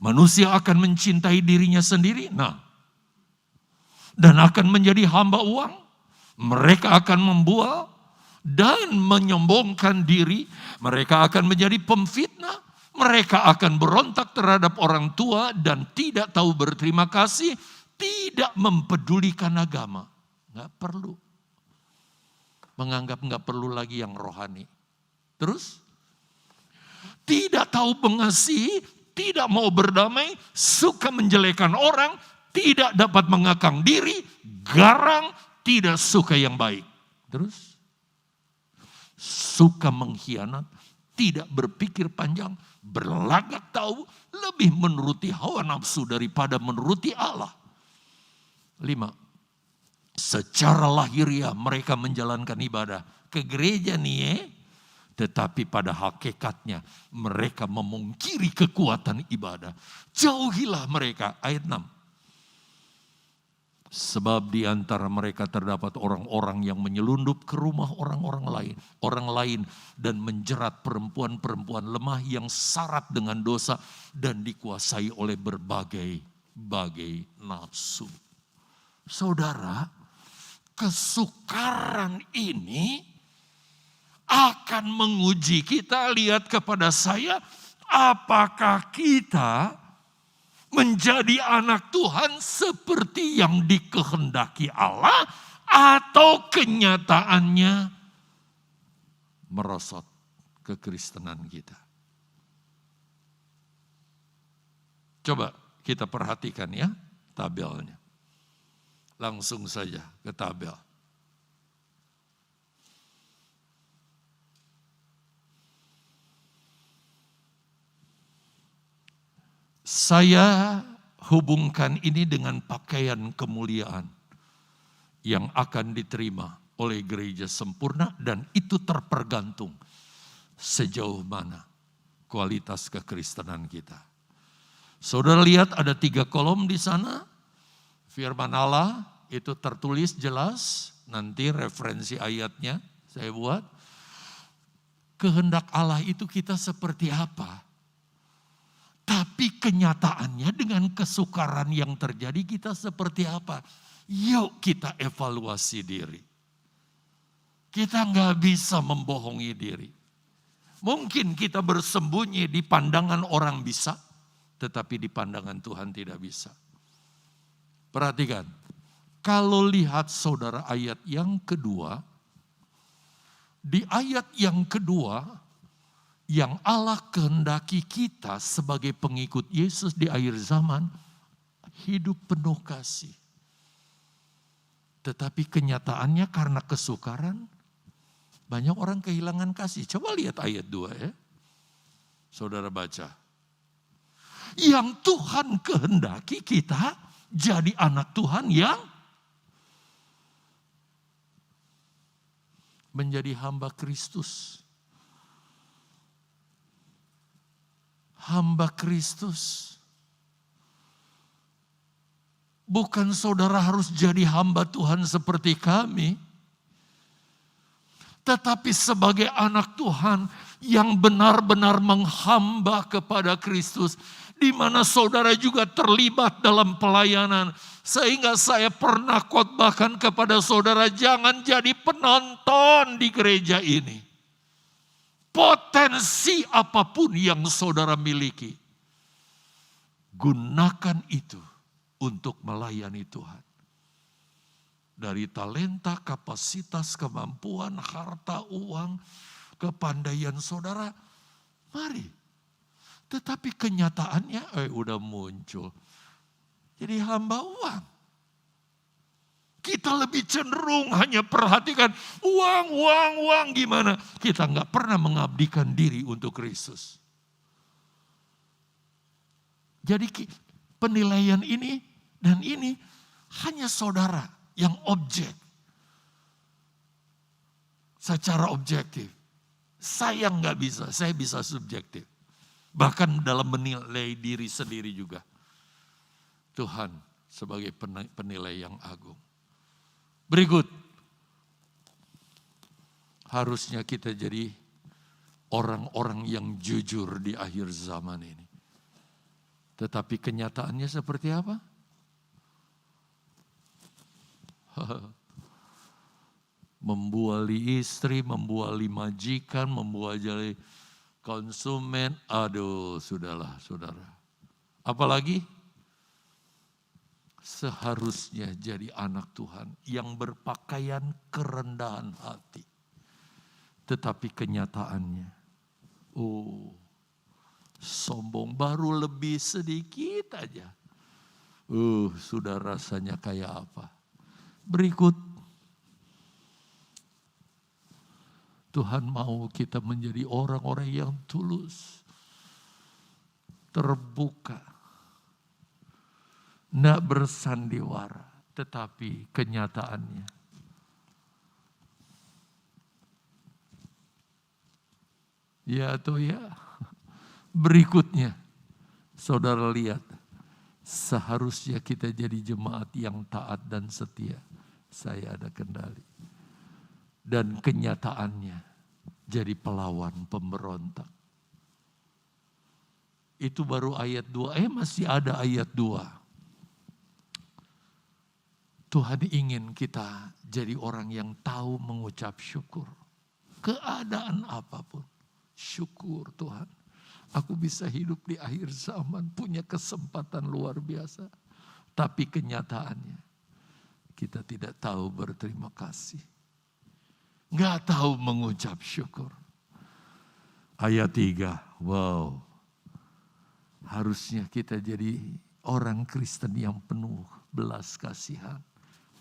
Manusia akan mencintai dirinya sendiri. Nah. Dan akan menjadi hamba uang. Mereka akan membual dan menyombongkan diri. Mereka akan menjadi pemfitnah. Mereka akan berontak terhadap orang tua dan tidak tahu berterima kasih. Tidak mempedulikan agama. Gak perlu. Menganggap gak perlu lagi yang rohani. Terus? Tidak tahu mengasihi, tidak mau berdamai, suka menjelekan orang, tidak dapat mengekang diri, garang, tidak suka yang baik. Terus? Suka mengkhianat, tidak berpikir panjang, berlagak tahu, lebih menuruti hawa nafsu daripada menuruti Allah. 5. Secara lahiriah mereka menjalankan ibadah ke gereja nih, tetapi pada hakikatnya mereka memungkiri kekuatan ibadah. Jauhilah mereka. Ayat 6. Sebab di antara mereka terdapat orang-orang yang menyelundup ke rumah orang lain dan menjerat perempuan-perempuan lemah yang syarat dengan dosa dan dikuasai oleh berbagai nafsu. Saudara, kesukaran ini akan menguji kita. Lihat kepada saya, apakah kita menjadi anak Tuhan seperti yang dikehendaki Allah, atau kenyataannya merosot kekristenan kita. Coba kita perhatikan ya tabelnya. Langsung saja ke tabel. Saya hubungkan ini dengan pakaian kemuliaan yang akan diterima oleh gereja sempurna, dan itu terpergantung sejauh mana kualitas kekristenan kita. Saudara lihat ada 3 kolom di sana. Firman Allah itu tertulis jelas, nanti referensi ayatnya saya buat. Kehendak Allah itu kita seperti apa? Tapi kenyataannya dengan kesukaran yang terjadi kita seperti apa? Yuk kita evaluasi diri. Kita nggak bisa membohongi diri. Mungkin kita bersembunyi di pandangan orang bisa, tetapi di pandangan Tuhan tidak bisa. Perhatikan, kalau lihat saudara ayat yang kedua, di ayat yang kedua, yang Allah kehendaki kita sebagai pengikut Yesus di akhir zaman, hidup penuh kasih. Tetapi kenyataannya karena kesukaran, banyak orang kehilangan kasih. Coba lihat ayat 2 ya. Saudara baca. Yang Tuhan kehendaki kita jadi anak Tuhan yang menjadi hamba Kristus. Hamba Kristus. Bukan saudara harus jadi hamba Tuhan seperti kami. Tetapi sebagai anak Tuhan yang benar-benar menghamba kepada Kristus. Di mana saudara juga terlibat dalam pelayanan. Sehingga saya pernah khotbahkan kepada saudara, jangan jadi penonton di gereja ini. Potensi apapun yang saudara miliki, gunakan itu untuk melayani Tuhan. Dari talenta, kapasitas, kemampuan, harta, uang, kepandaian saudara, mari. Tetapi kenyataannya udah muncul. Jadi hamba uang. Kita lebih cenderung hanya perhatikan uang gimana. Kita nggak pernah mengabdikan diri untuk Kristus. Jadi penilaian ini dan ini hanya saudara yang objek. Secara objektif. Saya nggak bisa, saya bisa subjektif. Bahkan dalam menilai diri sendiri juga. Tuhan sebagai penilai yang agung. Berikut, harusnya kita jadi orang-orang yang jujur di akhir zaman ini. Tetapi kenyataannya seperti apa? Membuali istri, membuali majikan, membuali konsumen. Aduh, sudahlah saudara. Apalagi? Seharusnya jadi anak Tuhan yang berpakaian kerendahan hati. Tetapi kenyataannya, sombong, baru lebih sedikit aja. Sudah rasanya kayak apa. Berikut, Tuhan mau kita menjadi orang-orang yang tulus, terbuka, tidak bersandiwara, tetapi kenyataannya. Ya atau ya. Berikutnya, saudara lihat. Seharusnya kita jadi jemaat yang taat dan setia. Saya ada kendali. Dan kenyataannya jadi pelawan pemberontak. Itu baru ayat 2. Masih ada ayat 2. Tuhan ingin kita jadi orang yang tahu mengucap syukur. Keadaan apapun. Syukur Tuhan. Aku bisa hidup di akhir zaman, punya kesempatan luar biasa. Tapi kenyataannya, kita tidak tahu berterima kasih. Nggak tahu mengucap syukur. Ayat 3, wow. Harusnya kita jadi orang Kristen yang penuh belas kasihan.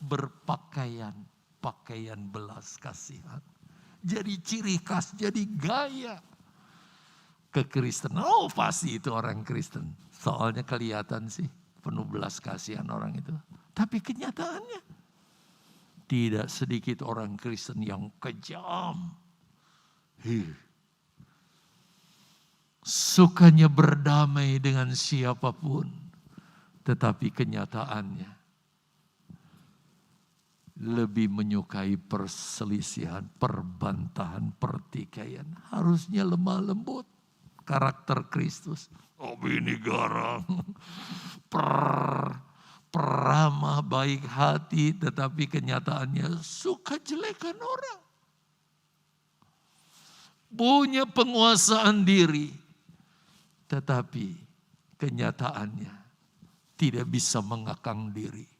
Berpakaian, pakaian belas kasihan. Jadi ciri khas, jadi gaya kekristenan. Oh pasti itu orang Kristen. Soalnya kelihatan sih penuh belas kasihan orang itu. Tapi kenyataannya tidak sedikit orang Kristen yang kejam. Sukanya berdamai dengan siapapun. Tetapi kenyataannya lebih menyukai perselisihan, perbantahan, pertikaian. Harusnya lemah lembut. Karakter Kristus. Oh ini garang. Peramah, baik hati. Tetapi kenyataannya suka jelekan orang. Punya penguasaan diri. Tetapi kenyataannya tidak bisa mengekang diri.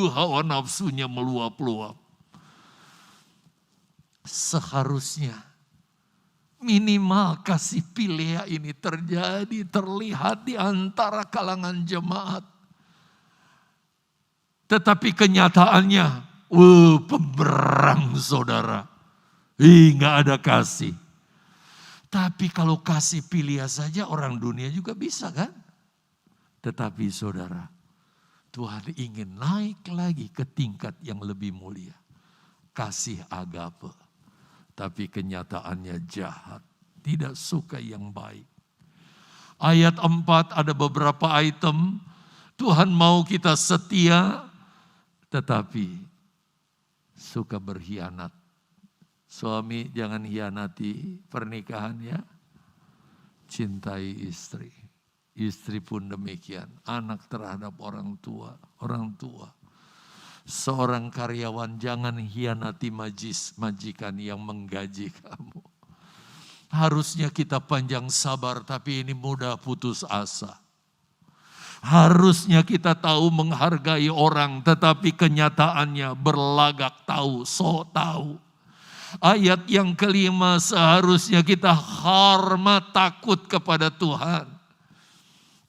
Hawa nafsunya meluap-luap. Seharusnya minimal kasih Pilea ini terjadi, terlihat di antara kalangan jemaat. Tetapi kenyataannya, pemberang saudara. Nggak ada kasih. Tapi kalau kasih Pilea saja orang dunia juga bisa kan? Tetapi saudara, Tuhan ingin naik lagi ke tingkat yang lebih mulia. Kasih agape. Tapi kenyataannya jahat. Tidak suka yang baik. Ayat 4 ada beberapa item. Tuhan mau kita setia. Tetapi suka berkhianat. Suami jangan hianati pernikahan ya. Cintai istri. Istri pun demikian. Anak terhadap orang tua. Orang tua. Seorang karyawan jangan hianati majikan yang menggaji kamu. Harusnya kita panjang sabar tapi ini mudah putus asa. Harusnya kita tahu menghargai orang tetapi kenyataannya berlagak tahu, sok tahu. Ayat yang kelima seharusnya kita hormat takut kepada Tuhan.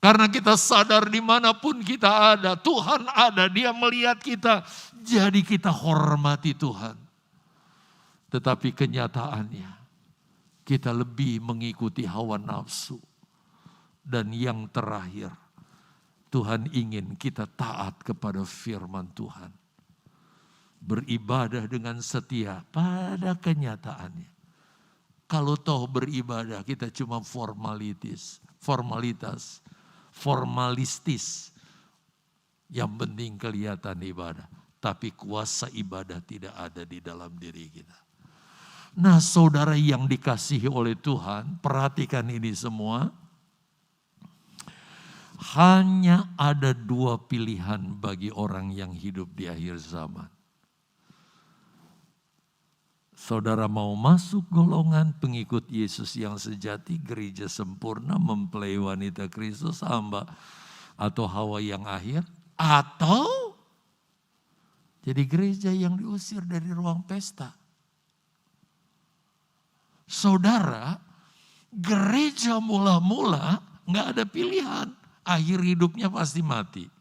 Karena kita sadar dimanapun kita ada, Tuhan ada, Dia melihat kita. Jadi kita hormati Tuhan. Tetapi kenyataannya, kita lebih mengikuti hawa nafsu. Dan yang terakhir, Tuhan ingin kita taat kepada firman Tuhan. Beribadah dengan setia pada kenyataannya. Kalau toh beribadah kita cuma formalistis. Yang penting kelihatan ibadah. Tapi kuasa ibadah tidak ada di dalam diri kita. Nah saudara yang dikasihi oleh Tuhan, perhatikan ini semua. Hanya ada 2 pilihan bagi orang yang hidup di akhir zaman. Saudara mau masuk golongan pengikut Yesus yang sejati, gereja sempurna, mempelai wanita Kristus, hamba atau Hawa yang akhir, atau jadi gereja yang diusir dari ruang pesta. Saudara, gereja mula-mula nggak ada pilihan, akhir hidupnya pasti mati.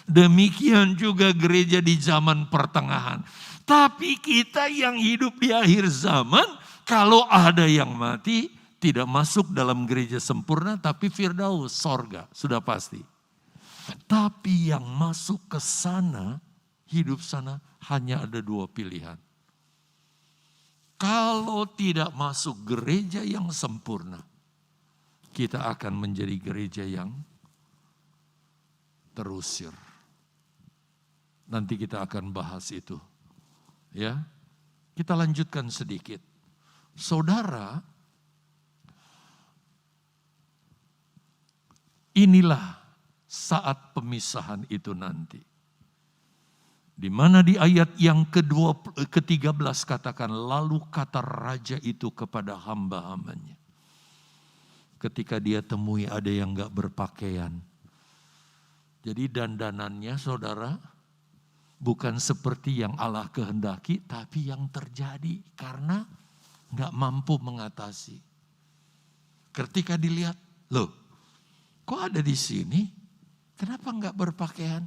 Demikian juga gereja di zaman pertengahan. Tapi kita yang hidup di akhir zaman, kalau ada yang mati, tidak masuk dalam gereja sempurna, tapi Firdaus, sorga, sudah pasti. Tapi yang masuk ke sana, hidup sana, hanya ada 2 pilihan. Kalau tidak masuk gereja yang sempurna, kita akan menjadi gereja yang terusir. Nanti kita akan bahas itu. Ya. Kita lanjutkan sedikit. Saudara, inilah saat pemisahan itu nanti. Di mana di ayat yang ke-13 katakan, lalu kata raja itu kepada hamba-hambanya. Ketika dia temui ada yang gak berpakaian. Jadi dandanannya saudara, bukan seperti yang Allah kehendaki, tapi yang terjadi karena gak mampu mengatasi. Ketika dilihat, loh kok ada di sini? Kenapa gak berpakaian?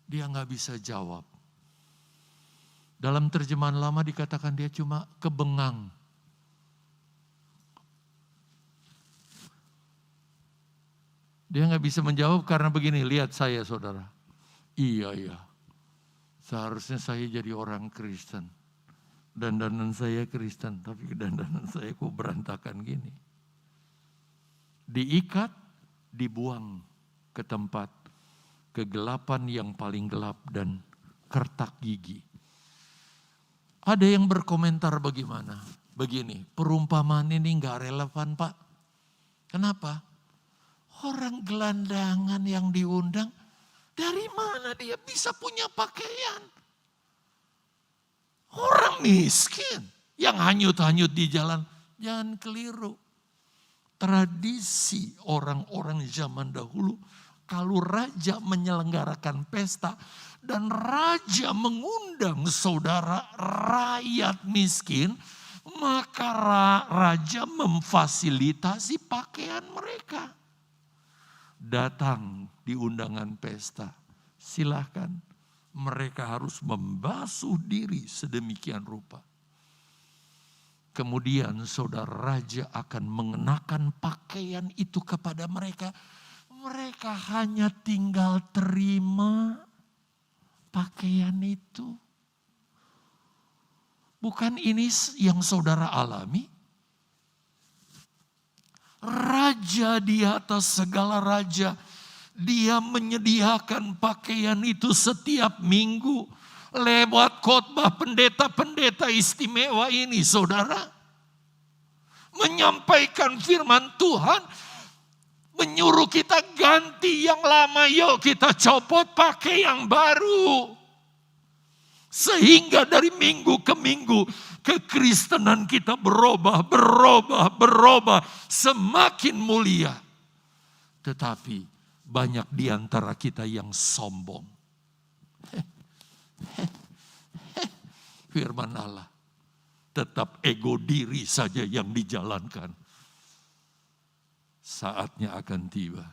Dia gak bisa jawab. Dalam terjemahan lama dikatakan dia cuma kebengang. Dia gak bisa menjawab karena begini, lihat saya saudara. Iya. Seharusnya saya jadi orang Kristen. Dandanan saya Kristen, tapi dandanan saya kok berantakan gini. Diikat, dibuang ke tempat kegelapan yang paling gelap dan kertak gigi. Ada yang berkomentar bagaimana? Begini, perumpamaan ini gak relevan Pak. Kenapa? Orang gelandangan yang diundang, dari mana dia bisa punya pakaian? Orang miskin yang hanyut-hanyut di jalan. Jangan keliru. Tradisi orang-orang zaman dahulu, kalau raja menyelenggarakan pesta dan raja mengundang saudara rakyat miskin, maka raja memfasilitasi pakaian mereka. Datang di undangan pesta, silahkan. Mereka harus membasuh diri sedemikian rupa. Kemudian saudara raja akan mengenakan pakaian itu kepada mereka. Mereka hanya tinggal terima pakaian itu. Bukan ini yang saudara alami? Raja di atas segala raja, dia menyediakan pakaian itu setiap minggu lewat khotbah pendeta-pendeta istimewa ini, saudara. Menyampaikan firman Tuhan, menyuruh kita ganti yang lama, yuk kita copot pakai yang baru. Sehingga dari minggu ke minggu kekristenan kita berubah. Semakin mulia. Tetapi banyak di antara kita yang sombong. Firman Allah. Tetap ego diri saja yang dijalankan. Saatnya akan tiba.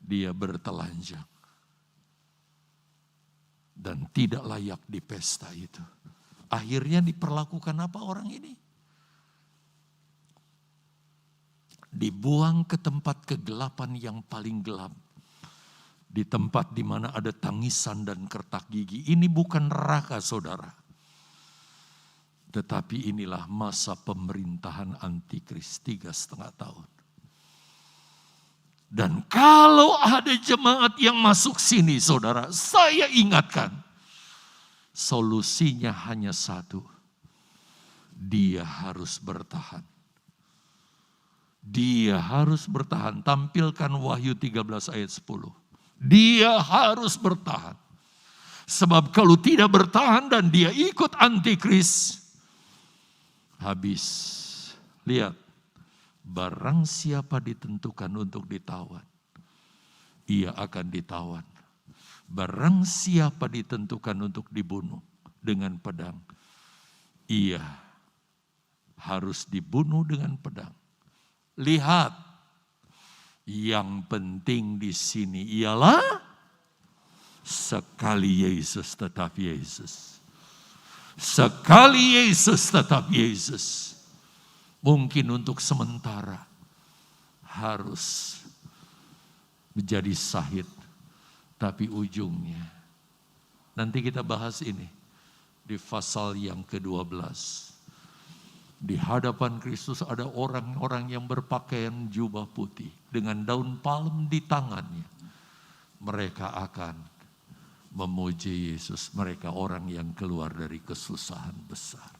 Dia bertelanjang. Dan tidak layak di pesta itu. Akhirnya diperlakukan apa orang ini? Dibuang ke tempat kegelapan yang paling gelap. Di tempat di mana ada tangisan dan kertak gigi. Ini bukan neraka saudara. Tetapi inilah masa pemerintahan antikris 3,5 tahun. Dan kalau ada jemaat yang masuk sini saudara, saya ingatkan. Solusinya hanya satu. Dia harus bertahan. Dia harus bertahan. Tampilkan Wahyu 13 ayat 10. Dia harus bertahan. Sebab kalau tidak bertahan dan dia ikut antikris, habis. Lihat. Barang siapa ditentukan untuk ditawan, ia akan ditawan. Barang siapa ditentukan untuk dibunuh dengan pedang, ia harus dibunuh dengan pedang. Lihat, yang penting di sini ialah sekali Yesus tetap Yesus. Sekali Yesus tetap Yesus. Mungkin untuk sementara harus menjadi sahid. Tapi ujungnya. Nanti kita bahas ini di pasal yang ke-12. Di hadapan Kristus ada orang-orang yang berpakaian jubah putih. Dengan daun palem di tangannya. mereka akan memuji Yesus. Mereka orang yang keluar dari kesusahan besar.